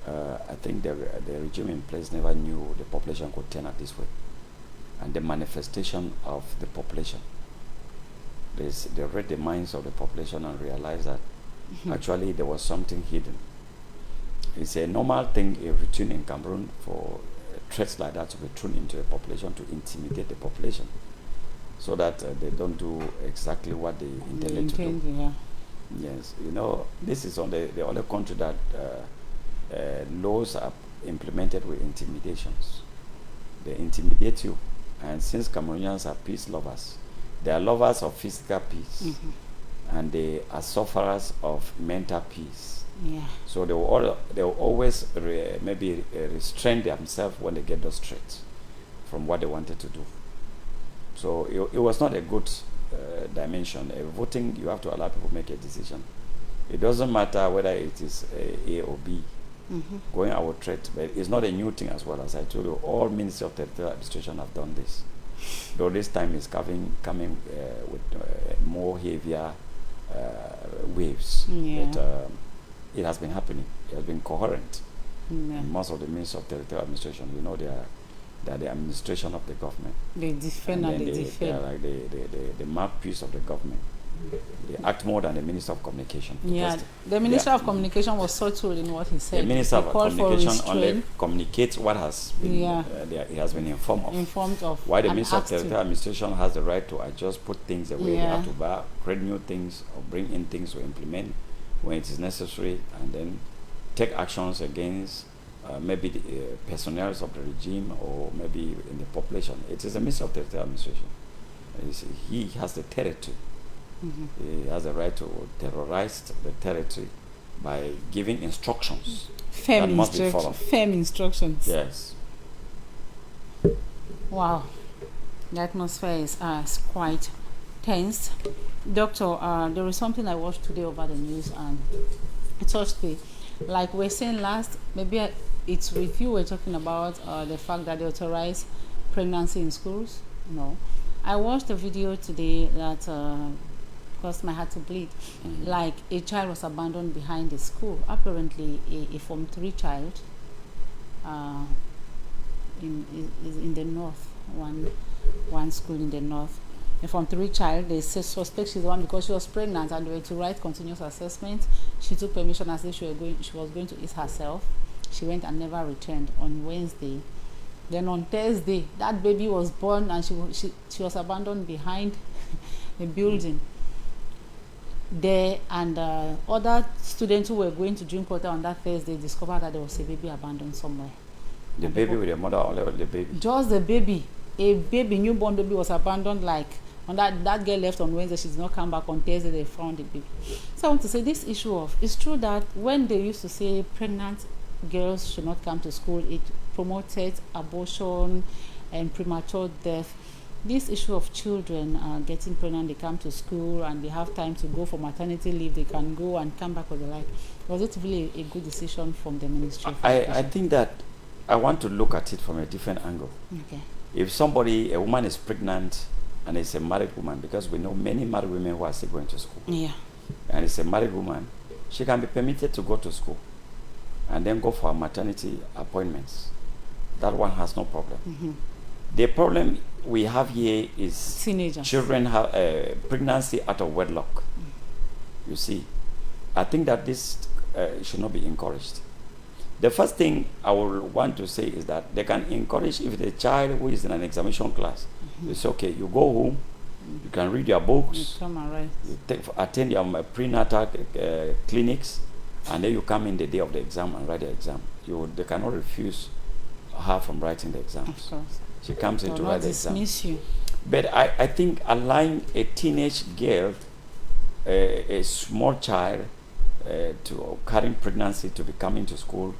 I think the regime in place never knew the population could turn out this way. And the manifestation of the population, they read the minds of the population and realized that actually there was something hidden. It's a normal thing, a routine in Cameroon for threats like that to be thrown into the population to intimidate the population, so that they don't do exactly what they intended to do. Yeah. Yes, you know, this is on the only country that laws are implemented with intimidations. They intimidate you, and since Cameroonians are peace lovers, they are lovers of physical peace, and they are sufferers of mental peace. Yeah. So they will always restrain themselves when they get those threats from what they wanted to do. So it was not a good dimension. Voting, you have to allow people to make a decision. It doesn't matter whether it is A or B. Going our threat, but it's not a new thing as well. As I told you, all Ministry of Territorial Administration have done this. Though this time is coming with more heavier waves. Yeah. But it has been happening. It has been coherent. In most of the Ministry of Territorial Administration, you know, they are the administration of the government. They defend and they defend. They are like the mouthpiece of the government. They act more than the Minister of Communication. Yeah, the Minister of Communication was subtle in what he said. The Minister of Communication only communicates what has been, he has been informed of. Why the Minister of Territorial Administration has the right to adjust, put things away, they have to buy, create new things, or bring in things to implement when it is necessary, and then take actions against maybe the personnel of the regime or maybe in the population. It is the Minister of Territorial Administration. He has the territory. He has the right to terrorize the territory by giving instructions that must be followed. Firm instructions. Yes. Wow. The atmosphere is quite tense. Doctor, there is something I watched today over the news and it touched me. Like we were saying last, maybe it's with you, we're talking about the fact that they authorize pregnancy in schools. No. I watched a video today that caused my heart to bleed. Like a child was abandoned behind the school. Apparently a Form 3 child in the north, one school in the north. A Form 3 child, they suspect she's the one because she was pregnant and they were to write continuous assessment. She took permission as if she was going to eat herself. She went and never returned on Wednesday. Then on Thursday, that baby was born and she was abandoned behind a building. There and other students who were going to drink water on that Thursday discovered that there was a baby abandoned somewhere. The baby with the mother, or the baby? Just the baby. A baby, newborn baby was abandoned like on that girl left on Wednesday, she did not come back on Thursday, they found the baby. So I want to say this issue of, it's true that when they used to say pregnant girls should not come to school, it promoted abortion and premature death. This issue of children getting pregnant, they come to school and they have time to go for maternity leave, they can go and come back with the like. Was it really a good decision from the Ministry? I think that I want to look at it from a different angle. Okay. If a woman is pregnant and is a married woman, because we know many married women who are still going to school. Yeah. And it's a married woman, she can be permitted to go to school and then go for maternity appointments. That one has no problem. Mm-hmm. The problem we have here is teenagers. Children have pregnancy out of wedlock. You see, I think that this should not be encouraged. The first thing I would want to say is that they can encourage if the child who is in an examination class, it's okay, you go home, you can read your books, You come and write. you attend your prenatal clinics, and then you come in the day of the exam and write the exam. They cannot refuse her from writing the exams. Of course. She comes in to write the exam. Dismiss you. But I think allowing a teenage girl, a small child, to carrying pregnancy to be coming to school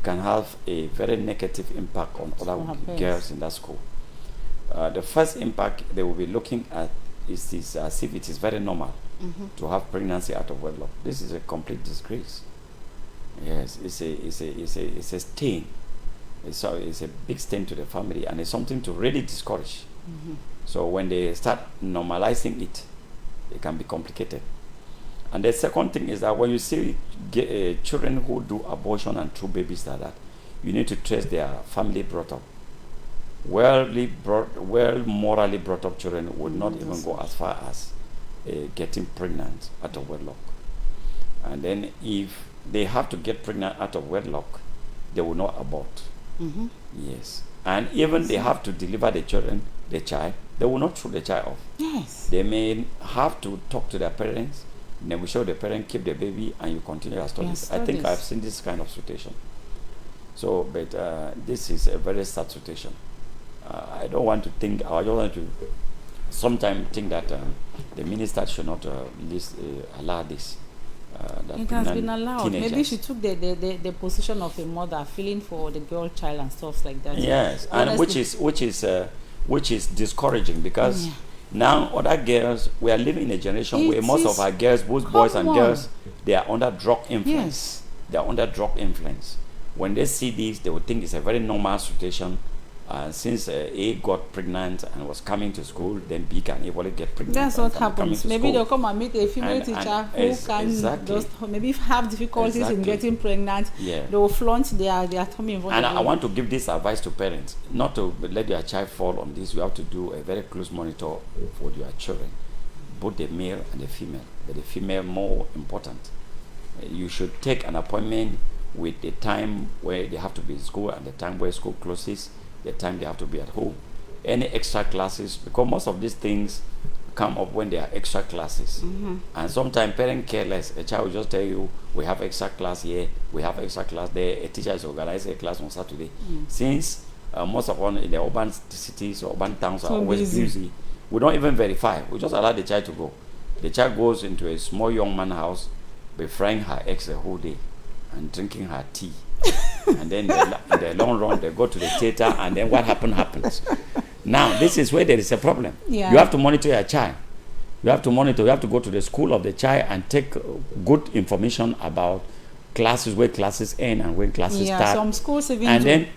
can have a very negative impact on other girls in that school. The first impact they will be looking at is this, as if it is very normal to have pregnancy out of wedlock. This is a complete disgrace. Yes, it's a stain. It's a big stain to the family, and it's something to really discourage. So when they start normalizing it, it can be complicated. And the second thing is that when you see children who do abortion and true babies like that, you need to trace their family brought up. Morally brought up children would not even go as far as getting pregnant out of wedlock. And then if they have to get pregnant out of wedlock, they will not abort. Yes. And even they have to deliver the child, they will not throw the child off. Yes. They may have to talk to their parents, and then we show the parent, keep the baby, and you continue your studies. I think I've seen this kind of situation. So, but this is a very sad situation. I don't want to think, I don't want to sometimes think that the minister should not allow this. It has been allowed. Teenagers. Maybe she took the position of a mother, feeling for the girl child and stuff like that. Yes, and which is discouraging, because now other girls, we are living in a generation where most of our girls, both boys and girls, they are under drug influence. Yes. They are under drug influence. When they see this, they would think it's a very normal situation. Since A got pregnant and was coming to school, then B can equally get pregnant. That's what happens. Maybe they'll come and meet a female teacher who can just maybe have difficulties in getting pregnant. Yeah. They will flaunt their tummy. And I want to give this advice to parents, not to let your child fall on this. You have to do a very close monitor for your children, both the male and the female, but the female more important. You should take an appointment with the time where they have to be in school and the time where school closes, the time they have to be at home. Any extra classes, because most of these things come up when there are extra classes. And sometimes parents care less. A child will just tell you, we have extra class here, we have extra class there. A teacher is organizing a class on Saturday. Since most of all in the urban cities or urban towns are always busy, we don't even verify. We just allow the child to go. The child goes into a small young man's house, befrying her eggs the whole day and drinking her tea. And then in the long run, they go to the theater, and then what happens. Now, this is where there is a problem. Yeah. You have to monitor your child. You have to go to the school of the child and take good information about classes, where classes end and when classes start. Some schools even and then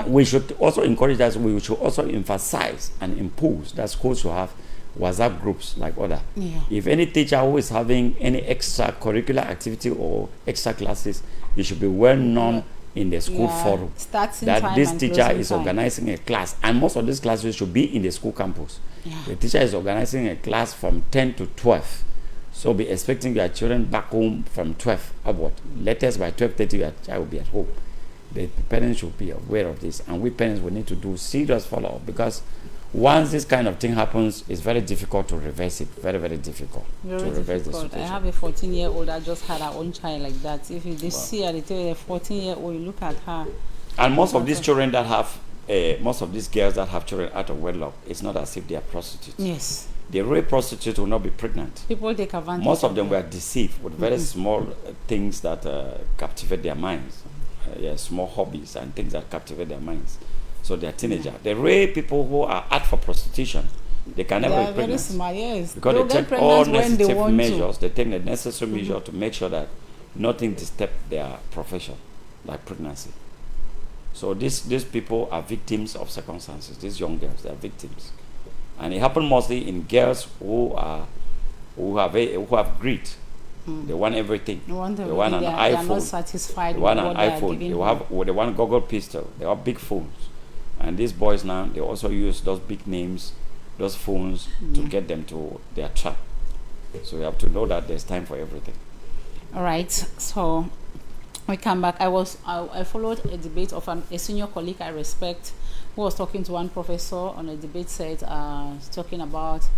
we should also encourage that, we should also emphasize and impose that schools should have WhatsApp groups like other. If any teacher who is having any extracurricular activity or extra classes, it should be well known in the school forum that this teacher is organizing a class, and most of these classes should be in the school campus. The teacher is organizing a class from 10 to 12, so be expecting your children back home from 12 upward. Latest by 12:30 your child will be at home. The parents should be aware of this, and we parents will need to do serious follow-up, because once this kind of thing happens, it's very difficult to reverse it. Very, very difficult to reverse the situation. I have a 14-year-old that just had her own child like that. If you see her, they tell you a 14-year-old, you look at her. And most of these children that have most of these girls that have children out of wedlock, it's not as if they are prostitutes. Yes. The real prostitute will not be pregnant. People take advantage. Most of them were deceived with very small things that captivate their minds. Small hobbies and things that captivate their minds. So they're teenagers. The real people who are out for prostitution, they can never be pregnant. Very smart, yes. Because they take all necessary measures. They take the necessary measure to make sure that nothing disturbs their profession, like pregnancy. So these people are victims of circumstances. These young girls, they are victims. And it happens mostly in girls who have greed. They want everything. They want an iPhone. They are not satisfied. They want an iPhone. They want Google pistol. They have big phones. And these boys now, they also use those big names, those phones to get them to their trap. So you have to know that there's time for everything. All right. So we come back. I followed a debate of a senior colleague I respect, who was talking to one professor on a debate set, talking about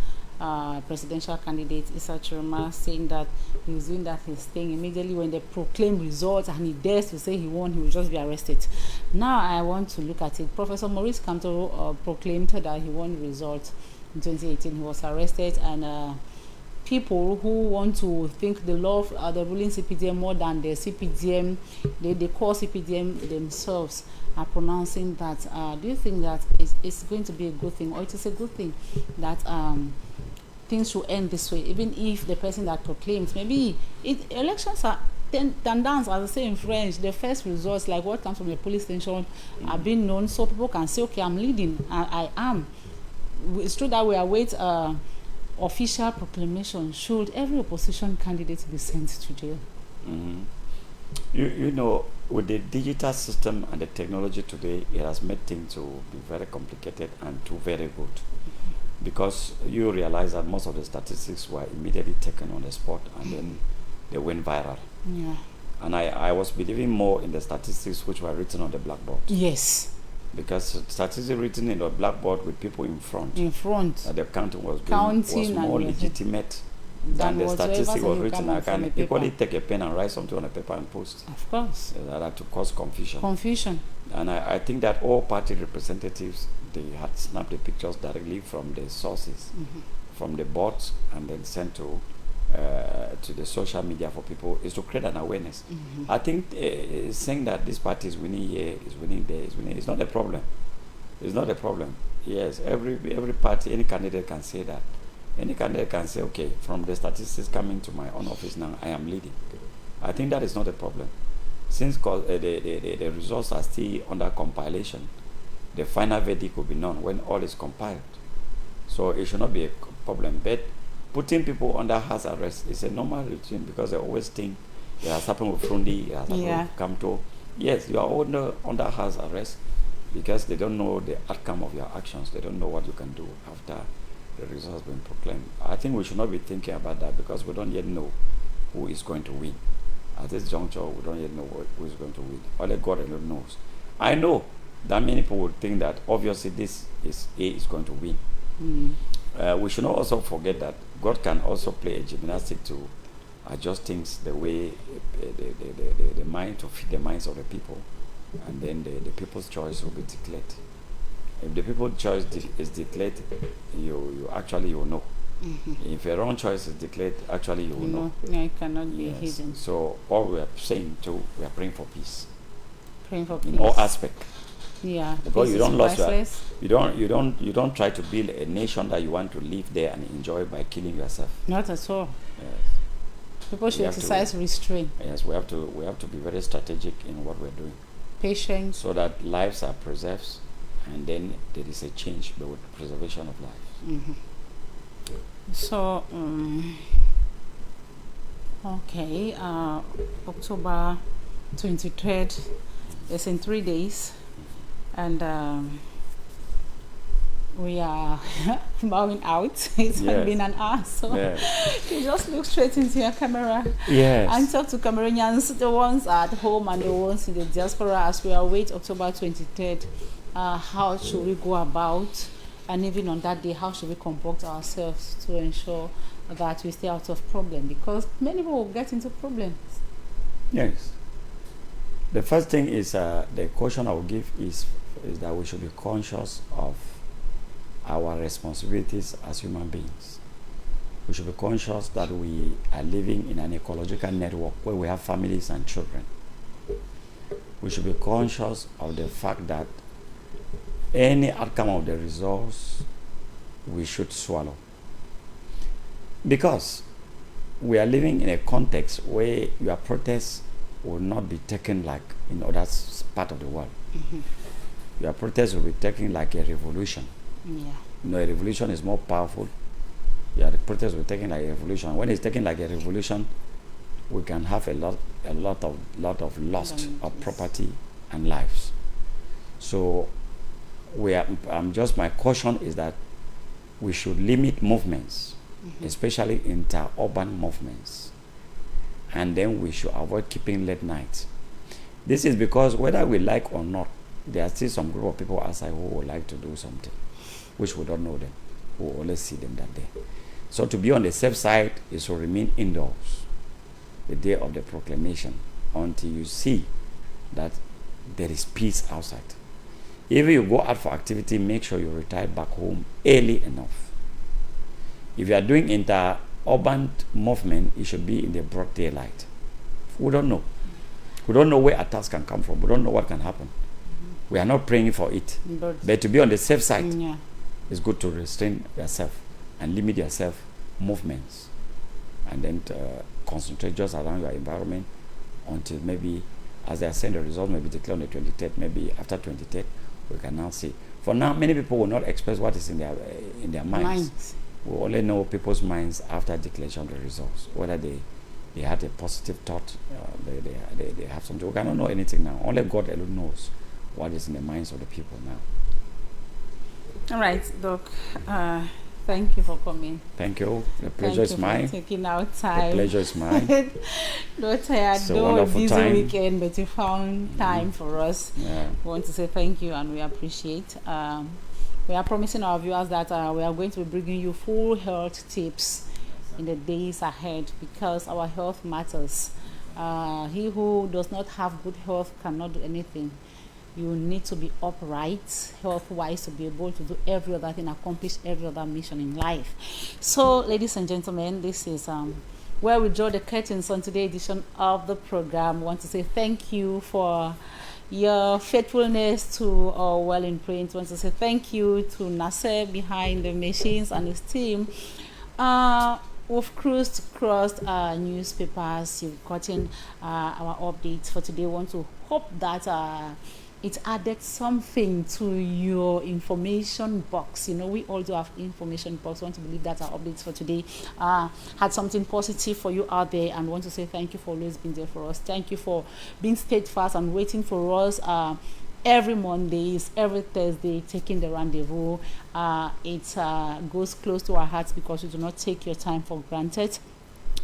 presidential candidate Issa Chiroma, saying that he was doing that his thing. Immediately when they proclaim results and he dares to say he won, he will just be arrested. Now I want to look at it. Professor Maurice Kamto proclaimed that he won the results in 2018. He was arrested, and people who want to think they love the ruling CPDM more than the CPDM, they call CPDM themselves, are pronouncing that. Do you think that it's going to be a good thing, or it is a good thing that things should end this way, even if the person that proclaims, maybe elections are tendance, as I say in French, the first results, like what comes from the police station, are being known, so people can say, okay, I'm leading, I am. It's true that we await official proclamation. Should every opposition candidate be sent to jail? You know, with the digital system and the technology today, it has made things to be very complicated and to very good. Because you realize that most of the statistics were immediately taken on the spot and then they went viral. Yeah. And I was believing more in the statistics which were written on the blackboard. Yes. Because statistics written in the blackboard with people in front. The counting was more legitimate than the statistic was written. I can equally take a pen and write something on a paper and post. Of course. That to cause confusion. And I think that all party representatives, they had snapped the pictures directly from the sources, from the boards, and then sent to the social media for people, is to create an awareness. I think saying that this party is winning here, is winning there, is winning, it's not a problem. It's not a problem. Yes, every party, any candidate can say that. Any candidate can say, okay, from the statistics coming to my own office now, I am leading. I think that is not a problem. Since the results are still under compilation, the final verdict will be known when all is compiled. So it should not be a problem. But putting people under house arrest is a normal routine, because they always think it has happened with Frundi, it has happened with Kamto. Yes, you are under house arrest because they don't know the outcome of your actions. They don't know what you can do after the results have been proclaimed. I think we should not be thinking about that, because we don't yet know who is going to win. At this juncture, we don't yet know who is going to win. Only God alone knows. I know that many people would think that obviously this is A is going to win. We should not also forget that God can also play a gymnastic to adjust things the way the mind, to fit the minds of the people, and then the people's choice will be declared. If the people's choice is declared, you will know. If a wrong choice is declared, actually you will know. Yeah, it cannot be hidden. So all we are saying too, we are praying for peace. Praying for peace. In all aspects. Yeah. Because you don't try to build a nation that you want to live there and enjoy by killing yourself. Not at all. Yes. People should exercise restraint. Yes, we have to be very strategic in what we're doing. Patience. So that lives are preserved, and then there is a change with preservation of life. So, okay, October 23rd is in 3 days, and we are bowing out. It's been an hour, so you just look straight into your camera and talk to Cameroonians, the ones at home and the ones in the diaspora, as we await October 23rd. How should we go about? And even on that day, how should we conduct ourselves to ensure that we stay out of problem? Because many people will get into problems. Yes. The first thing is the caution I will give is that we should be conscious of our responsibilities as human beings. We should be conscious that we are living in an ecological network where we have families and children. We should be conscious of the fact that any outcome of the results we should swallow. Because we are living in a context where your protests will not be taken like in other part of the world. Mm-hmm. Your protest will be taken like a revolution. Yeah. You know, a revolution is more powerful. The protest will be taken like a revolution. When it's taken like a revolution, we can have a lot of loss of property and lives. So my caution is that we should limit movements, especially inter-urban movements, and then we should avoid keeping late nights. This is because whether we like or not, there are still some group of people outside who would like to do something, which we don't know them. We will only see them that day. So to be on the safe side is to remain indoors the day of the proclamation until you see that there is peace outside. If you go out for activity, make sure you retire back home early enough. If you are doing inter-urban movement, it should be in the broad daylight. We don't know. We don't know where attacks can come from. We don't know what can happen. We are not praying for it. But to be on the safe side, it's good to restrain yourself and limit yourself movements, and then concentrate just around your environment until maybe, as they are saying, the result may be declared on the 23rd. Maybe after 23rd, we can now see. For now, many people will not express what is in their minds. We only know people's minds after declaration of the results, whether they had a positive thought, they have something. We cannot know anything now. Only God alone knows what is in the minds of the people now. All right, Doc. Thank you for coming. Thank you. The pleasure is mine. For taking out time. The pleasure is mine. Not tired, no busy weekend, but you found time for us. Yeah. We want to say thank you and we appreciate. We are promising our viewers that we are going to be bringing you full health tips in the days ahead, because our health matters. He who does not have good health cannot do anything. You need to be upright health-wise to be able to do every other thing, accomplish every other mission in life. So, ladies and gentlemen, this is where we draw the curtains on today's edition of the program. We want to say thank you for your faithfulness to Well in Print. I want to say thank you to Nasser behind the machines and his team. We've cruised across newspapers. You've gotten our updates for today. We want to hope that it added something to your information box. You know, we all do have information box. We want to believe that our updates for today had something positive for you out there, and want to say thank you for always being there for us. Thank you for being steadfast and waiting for us every Mondays, every Thursday, taking the rendezvous. It goes close to our hearts because you do not take your time for granted.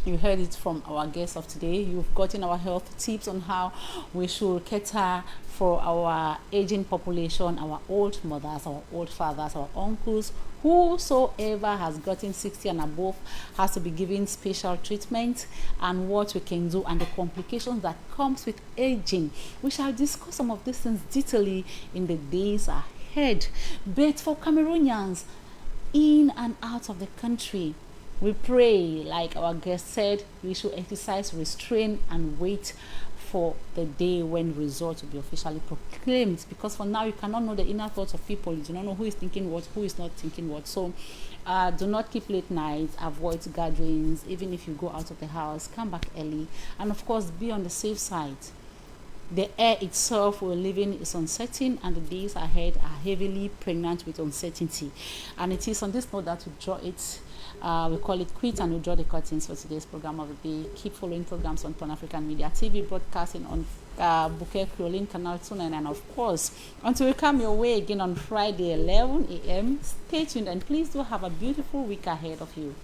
You heard it from our guests of today. You've gotten our health tips on how we should cater for our aging population, our old mothers, our old fathers, our uncles. Whosoever has gotten 60 and above has to be given special treatment, and what we can do and the complications that comes with aging. We shall discuss some of these things detailedly in the days ahead. But for Cameroonians in and out of the country, we pray, like our guest said, we should exercise restraint and wait for the day when results will be officially proclaimed, because for now you cannot know the inner thoughts of people. You do not know who is thinking what, who is not thinking what. So do not keep late nights, avoid gatherings. Even if you go out of the house, come back early, and of course be on the safe side. The air itself we're living is uncertain, and the days ahead are heavily pregnant with uncertainty. And it is on this note that we draw it. We call it quit, and we draw the curtains for today's program of the day. Keep following programs on Pan African Media TV, broadcasting on Bouquet Creoline Canal 29, and of course, until we come your way again on Friday 11 a.m. Stay tuned, and please do have a beautiful week ahead of you.